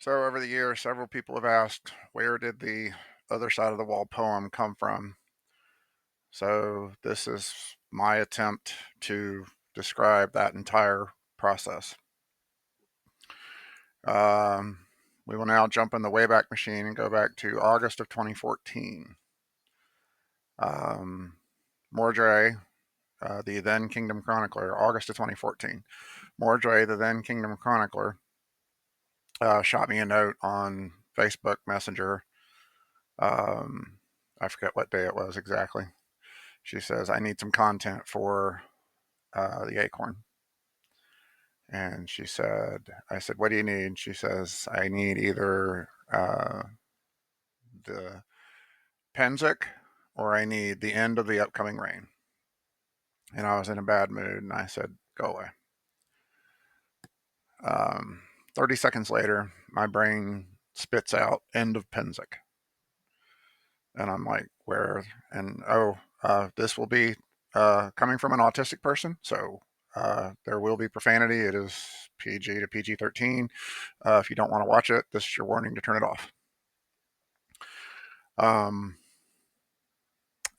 So over the years, several people have asked, where did the other side of the wall poem come from? So this is my attempt to describe that entire process. Um, we will now jump in the Wayback Machine and go back to August of 2014. Um, Mordray, the then Kingdom Chronicler, August of 2014. Mordray, the then Kingdom Chronicler, shot me a note on Facebook Messenger. Um, I forget what day it was exactly. She says, I need some content for the Acorn. And I said, what do you need? She says, I need either the Pennsic or I need the end of the upcoming rain. And I was in a bad mood and I said, go away. Um, 30 seconds later, my brain spits out end of Pennsic. And I'm like, where? And this will be coming from an autistic person. So there will be profanity. It is PG to PG 13. If you don't want to watch it, this is your warning to turn it off. Um,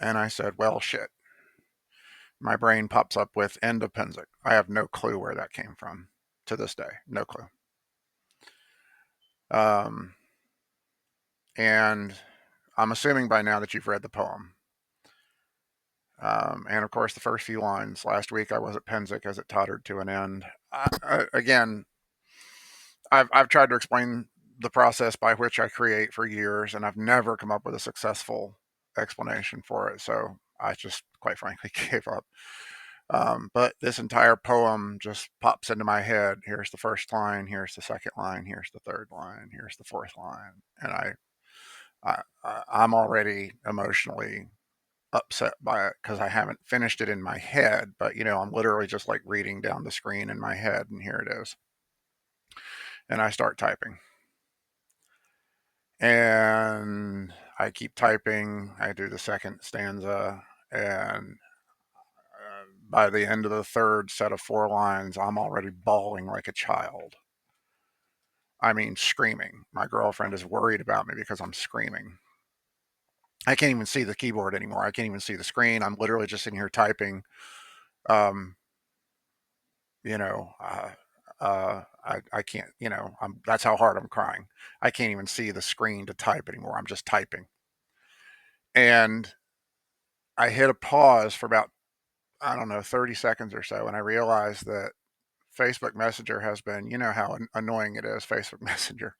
and I said, well, shit. My brain pops up with end of Pennsic. I have no clue where that came from to this day. No clue. Um, and I'm assuming by now that you've read the poem. And of course, the first few lines. Last week, I was at Pennsic as it tottered to an end. Again, I've tried to explain the process by which I create for years, and I've never come up with a successful explanation for it. So I just, quite frankly, gave up. But this entire poem just pops into my head. Here's the first line. Here's the second line. Here's the third line. Here's the fourth line, and I'm already emotionally upset by it because I haven't finished it in my head. But I'm literally just like reading down the screen in my head, and here it is. And I start typing. And I keep typing. I do the second stanza, and by the end of the third set of 4 lines, I'm already bawling like a child. I mean, screaming. My girlfriend is worried about me because I'm screaming. I can't even see the keyboard anymore. I can't even see the screen. I'm literally just sitting here typing. Um, you know, I can't. That's how hard I'm crying. I can't even see the screen to type anymore. I'm just typing, and I hit a pause for about, I don't know, 30 seconds or so, and I realized that Facebook Messenger has been, how annoying it is, Facebook Messenger.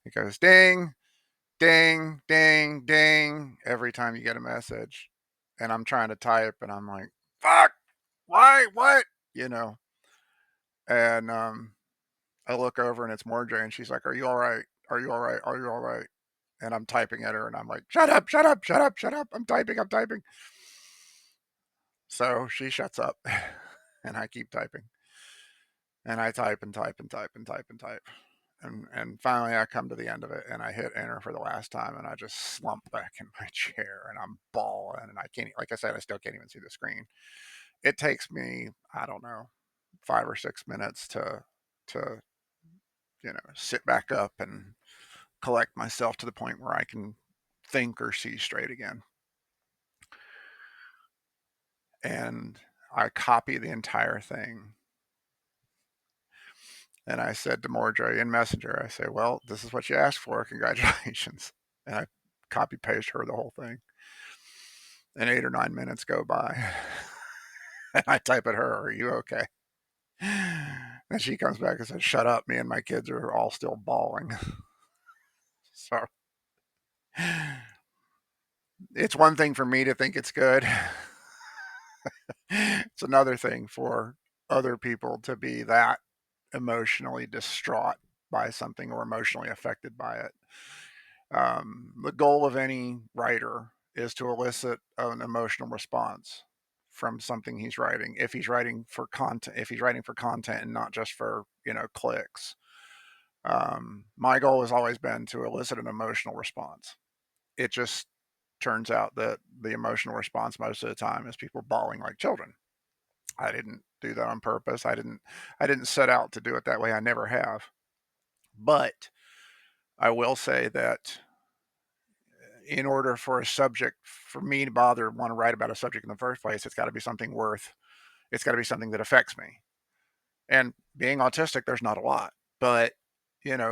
It goes ding, ding, ding, ding every time you get a message. And I'm trying to type and I'm like, fuck, why, what? You know, and I look over and it's Marjorie and she's like, are you all right? Are you all right? Are you all right? And I'm typing at her and I'm like, shut up, shut up, shut up, shut up. I'm typing, I'm typing. So she shuts up and I keep typing. And I type and type and type and type and type. And finally I come to the end of it and I hit enter for the last time and I just slump back in my chair and I'm bawling and I can't, like I said, I still can't even see the screen. It takes me, I don't know, 5 or 6 minutes to sit back up and collect myself to the point where I can think or see straight again. And I copy the entire thing. And I said to Marjorie in Messenger, I say, well, this is what you asked for. Congratulations. And I copy paste her the whole thing. And 8 or 9 minutes go by. And I type at her, are you okay? And she comes back and says, shut up. Me and my kids are all still bawling. So it's one thing for me to think it's good. It's another thing for other people to be that emotionally distraught by something or emotionally affected by it. The goal of any writer is to elicit an emotional response from something he's writing. If he's writing for content and not just for clicks. My goal has always been to elicit an emotional response. It just turns out that the emotional response most of the time is people bawling like children. I didn't do that on purpose. I didn't set out to do it that way. I never have. But I will say that in order for a subject for me to bother want to write about a subject in the first place, it's got to be something worth. It's got to be something that affects me. And being autistic, there's not a lot, but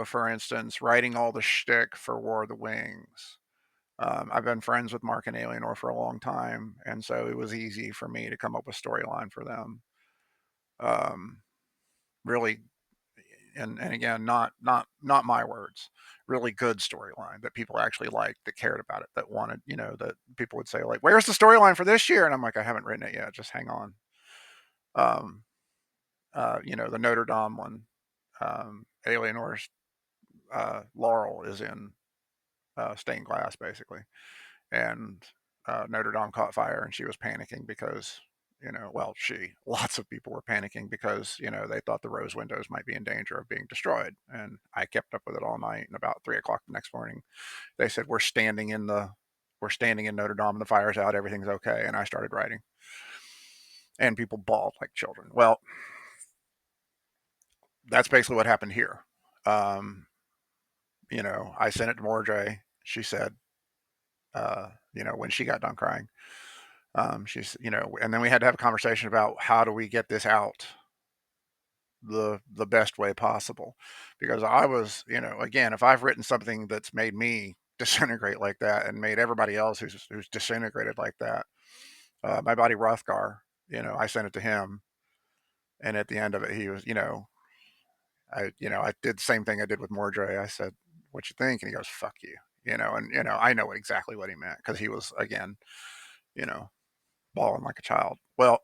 for instance, writing all the shtick for War of the Wings. I've been friends with Mark and Alienor for a long time, and so it was easy for me to come up with storyline for them. Um, really, and again, not my words. Really good storyline that people actually liked, that cared about it, that wanted, that people would say like, "Where's the storyline for this year?" And I'm like, "I haven't written it yet. Just hang on." Um, the Notre Dame one, Alienor's Laurel is in stained glass basically, and Notre Dame caught fire, and she was panicking because well, lots of people were panicking because they thought the rose windows might be in danger of being destroyed, and I kept up with it all night. And about 3 o'clock the next morning, they said we're standing in Notre Dame, the fire's out, everything's okay, and I started writing, and people bawled like children. Well, that's basically what happened here. Um, I sent it to Mordre. She said, when she got done crying, and then we had to have a conversation about how do we get this out the best way possible, because I was, again, if I've written something that's made me disintegrate like that and made everybody else who's disintegrated like that, my buddy Rothgar, I sent it to him, and at the end of it, he was, I did the same thing I did with Mordre. I said, "What you think?" And he goes, "Fuck you," and I know exactly what he meant because he was again, you know, bawling like a child. Well,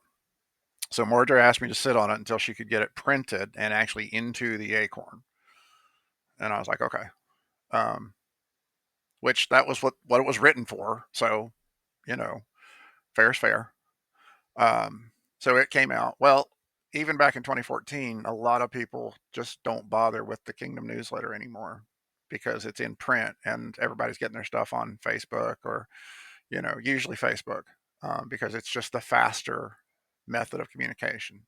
so Mordre asked me to sit on it until she could get it printed and actually into the acorn. And I was like, okay. Um, which that was what it was written for. So, you know, fair's fair. So it came out. Well, even back in 2014, a lot of people just don't bother with the Kingdom newsletter anymore because it's in print and everybody's getting their stuff on Facebook or, usually Facebook, because it's just the faster method of communication.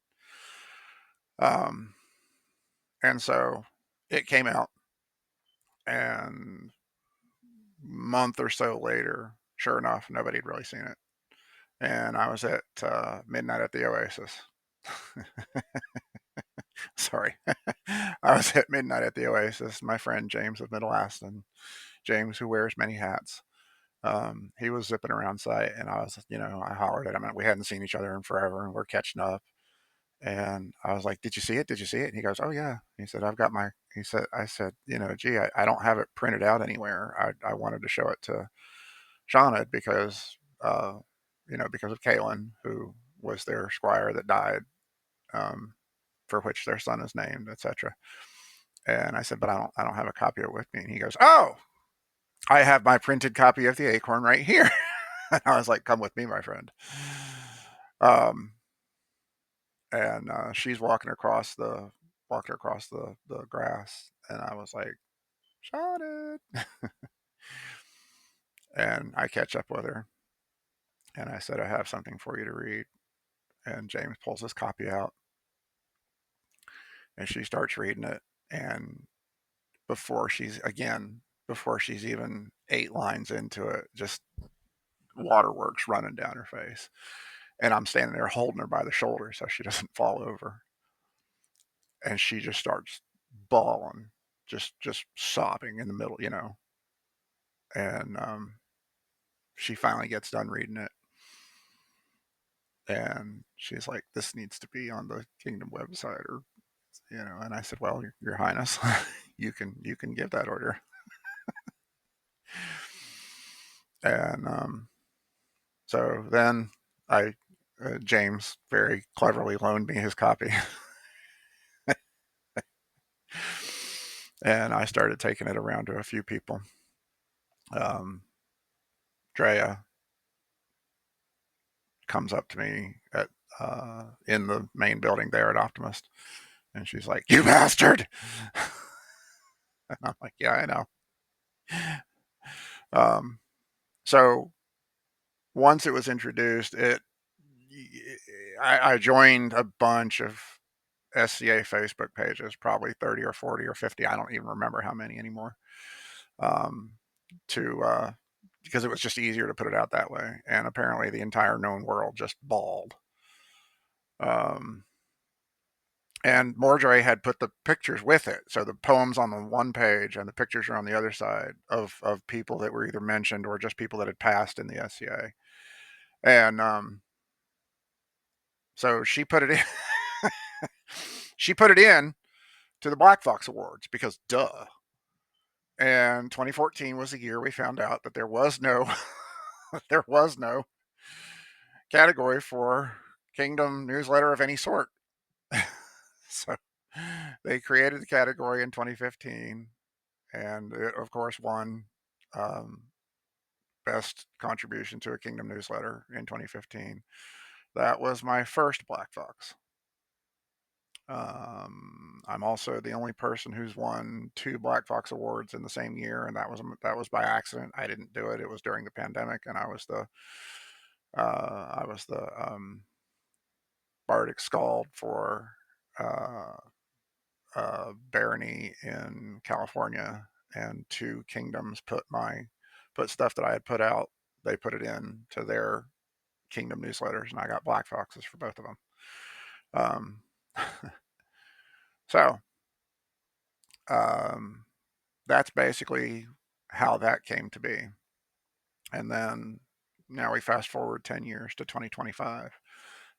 Um, and so it came out, and month or so later, sure enough, nobody had really seen it. And I was at midnight at the Oasis. Sorry. I was at midnight at the Oasis. My friend James of Middle Aston, James, who wears many hats, he was zipping around site, and I was, I hollered at him. And we hadn't seen each other in forever, and we're catching up. And I was like, "Did you see it? Did you see it?" And he goes, "Oh yeah." He said, "I've got my." He said, "I said, gee, I don't have it printed out anywhere. I wanted to show it to Shauna because, because of Kaylin, who was their squire that died, um, for which their son is named, etc." And I said, "But I don't have a copy of it with me." And he goes, "Oh, I have my printed copy of the Acorn right here." And I was like, "Come with me, my friend." Um, and she's walking across the grass, and I was like, "Shot it!" And I catch up with her, and I said, "I have something for you to read." And James pulls his copy out, and she starts reading it, and before she's again before she's even 8 lines into it, just waterworks running down her face, and I'm standing there holding her by the shoulder so she doesn't fall over, and she just starts bawling, just sobbing in the middle, and she finally gets done reading it, and she's like, "This needs to be on the Kingdom website," or and I said, "Well, your Highness, you can give that order." And so then I James very cleverly loaned me his copy, and I started taking it around to a few people. um, Drea comes up to me in the main building there at Optimist, and she's like, "You bastard!" And I'm like, "Yeah, I know." Um, so once it was introduced, I joined a bunch of SCA Facebook pages, probably 30 or 40 or 50. I don't even remember how many anymore. Um, to Because it was just easier to put it out that way. And apparently, the entire known world just bawled. Um, and Mordray had put the pictures with it, so the poems on the one page and the pictures are on the other side of people that were either mentioned or just people that had passed in the SCA. And so she put it in. She put it in to the Black Fox Awards because duh. And 2014 was the year we found out that there was no there was no category for Kingdom newsletter of any sort. So they created the category in 2015, and it, of course, won um, best contribution to a Kingdom newsletter in 2015. That was my first Black Fox. I'm also the only person who's won 2 Black Fox awards in the same year, and that was by accident. I didn't do it. It was during the pandemic, and I was the Bardic Scald for uh, Barony in California, and 2 Kingdoms put stuff that I had put out. They put it in to their Kingdom newsletters, and I got Black Foxes for both of them. Um, so um, that's basically how that came to be. And then now we fast forward 10 years to 2025,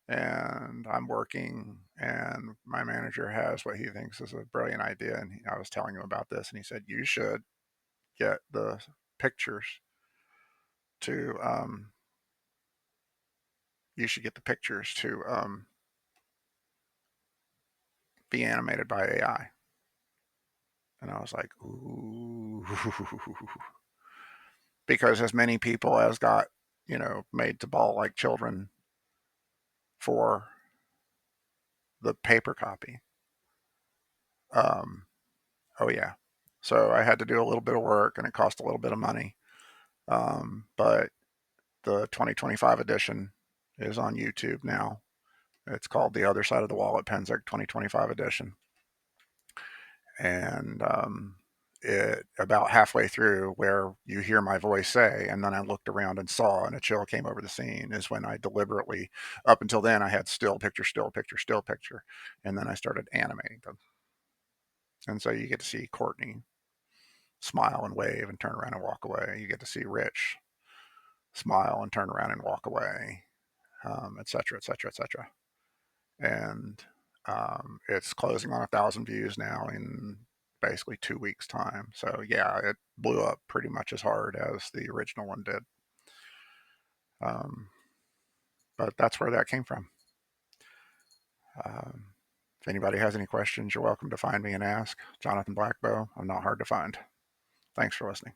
and I'm working, and my manager has what he thinks is a brilliant idea. And I was telling him about this, and he said, you should get the pictures to, be animated by AI. And I was like, ooh, because as many people as got, made to bawl like children for the paper copy. Um, oh yeah. So I had to do a little bit of work, and it cost a little bit of money. But the 2025 edition is on YouTube now. It's called The Other Side of the Wall at Pennsic 2025 edition. And it about halfway through where you hear my voice say, and then I looked around and saw, and a chill came over the scene, is when I deliberately, up until then, I had still picture, still picture, still picture, and then I started animating them. And so you get to see Courtney smile and wave and turn around and walk away. You get to see Rich smile and turn around and walk away, et cetera, et cetera, et cetera. And it's closing on 1,000 views now in basically 2 weeks' time. So yeah, it blew up pretty much as hard as the original one did. Um, but that's where that came from. Um, if anybody has any questions, you're welcome to find me and ask. Jonathan Blackbow. I'm not hard to find. Thanks for listening.